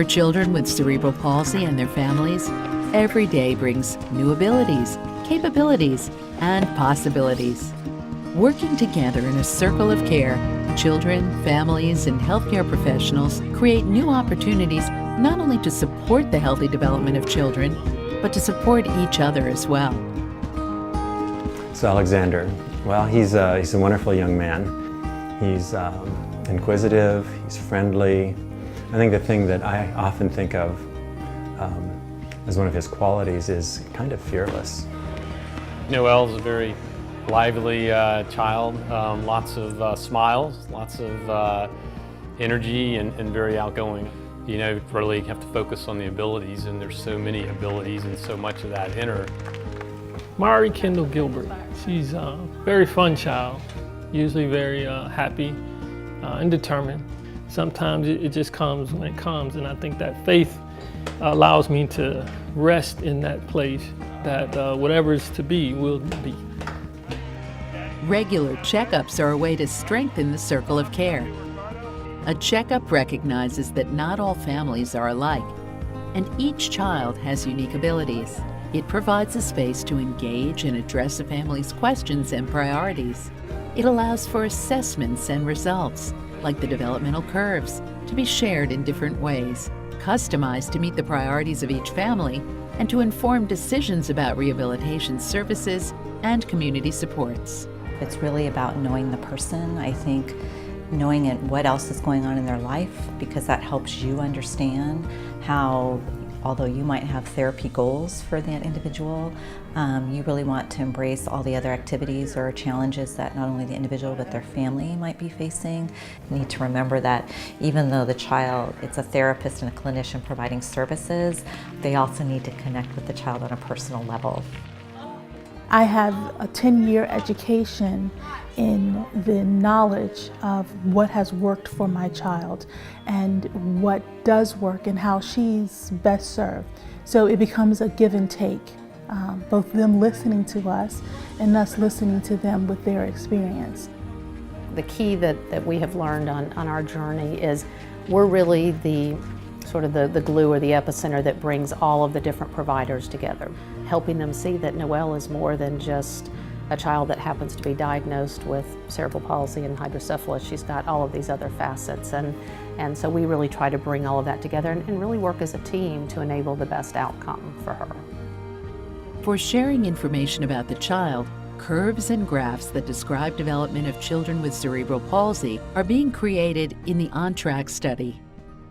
For children with cerebral palsy and their families, every day brings new abilities, capabilities, and possibilities. Working together in a circle of care, children, families, and healthcare professionals create new opportunities not only to support the healthy development of children, but to support each other as well. So Alexander, well, he's a wonderful young man. He's inquisitive, he's friendly. I think the thing that I often think of as one of his qualities is kind of fearless. Noel's a very lively child, lots of smiles, lots of energy, and very outgoing. You know, really have to focus on the abilities, and there's so many abilities and so much of that in her. Mari Kendall Gilbert, she's a very fun child, usually very happy and determined. Sometimes it just comes when it comes, and I think that faith allows me to rest in that place, that whatever is to be will be. Regular checkups are a way to strengthen the circle of care. A checkup recognizes that not all families are alike, and each child has unique abilities. It provides a space to engage and address a family's questions and priorities. It allows for assessments and results, like the developmental curves, to be shared in different ways, customized to meet the priorities of each family, and to inform decisions about rehabilitation services and community supports. It's really about knowing the person. I think knowing what else is going on in their life, because that helps you understand how, although you might have therapy goals for that individual, you really want to embrace all the other activities or challenges that not only the individual but their family might be facing. You need to remember that even though the child, it's a therapist and a clinician providing services, they also need to connect with the child on a personal level. I have a 10-year education in the knowledge of what has worked for my child and what does work and how she's best served. So it becomes a give and take, both them listening to us and us listening to them with their experience. The key that we have learned on our journey is we're really the sort of the glue or the epicenter that brings all of the different providers together, helping them see that Noelle is more than just a child that happens to be diagnosed with cerebral palsy and hydrocephalus. She's got all of these other facets, and so we really try to bring all of that together and really work as a team to enable the best outcome for her. For sharing information about the child, curves and graphs that describe development of children with cerebral palsy are being created in the OnTrack study.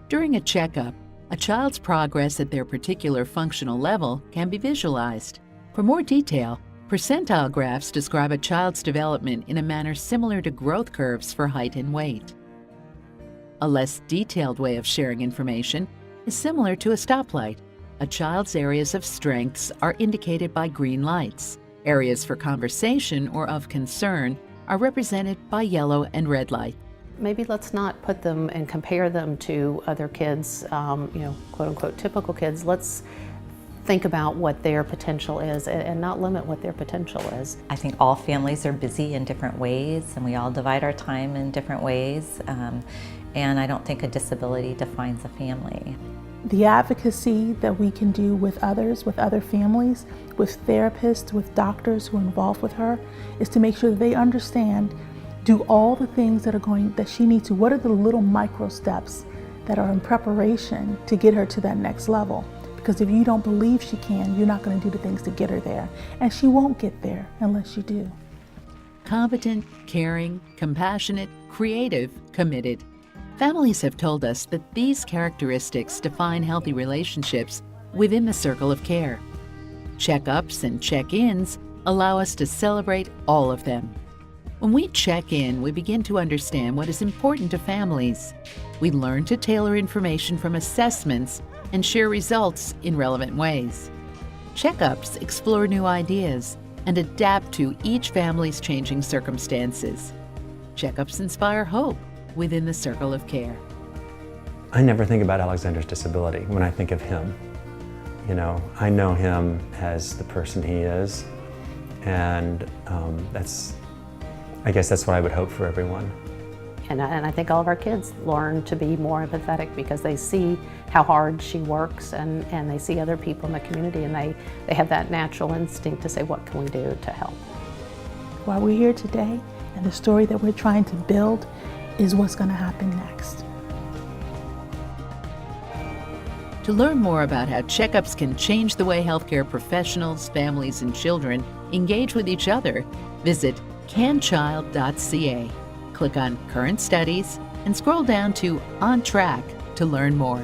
During a checkup, a child's progress at their particular functional level can be visualized. For more detail, percentile graphs describe a child's development in a manner similar to growth curves for height and weight. A less detailed way of sharing information is similar to a stoplight. A child's areas of strengths are indicated by green lights. Areas for conversation or of concern are represented by yellow and red light. Maybe let's not put them and compare them to other kids, quote unquote typical kids. Let's think about what their potential is and not limit what their potential is. I think all families are busy in different ways, and we all divide our time in different ways, and I don't think a disability defines a family. The advocacy that we can do with others, with other families, with therapists, with doctors who are involved with her, is to make sure that they understand, do all the things that she needs to. What are the little micro steps that are in preparation to get her to that next level? Because if you don't believe she can, you're not going to do the things to get her there. And she won't get there unless you do. Competent, caring, compassionate, creative, committed. Families have told us that these characteristics define healthy relationships within the circle of care. Checkups and check-ins allow us to celebrate all of them. When we check in, we begin to understand what is important to families. We learn to tailor information from assessments and share results in relevant ways. Checkups explore new ideas and adapt to each family's changing circumstances. Checkups inspire hope within the circle of care. I never think about Alexander's disability when I think of him. I know him as the person he is, and I guess that's what I would hope for everyone. And I think all of our kids learn to be more empathetic because they see how hard she works, and they see other people in the community, and they have that natural instinct to say, what can we do to help? Why we're here today and the story that we're trying to build is what's going to happen next. To learn more about how checkups can change the way healthcare professionals, families, and children engage with each other, visit canchild.ca. Click on Current Studies and scroll down to On Track to learn more.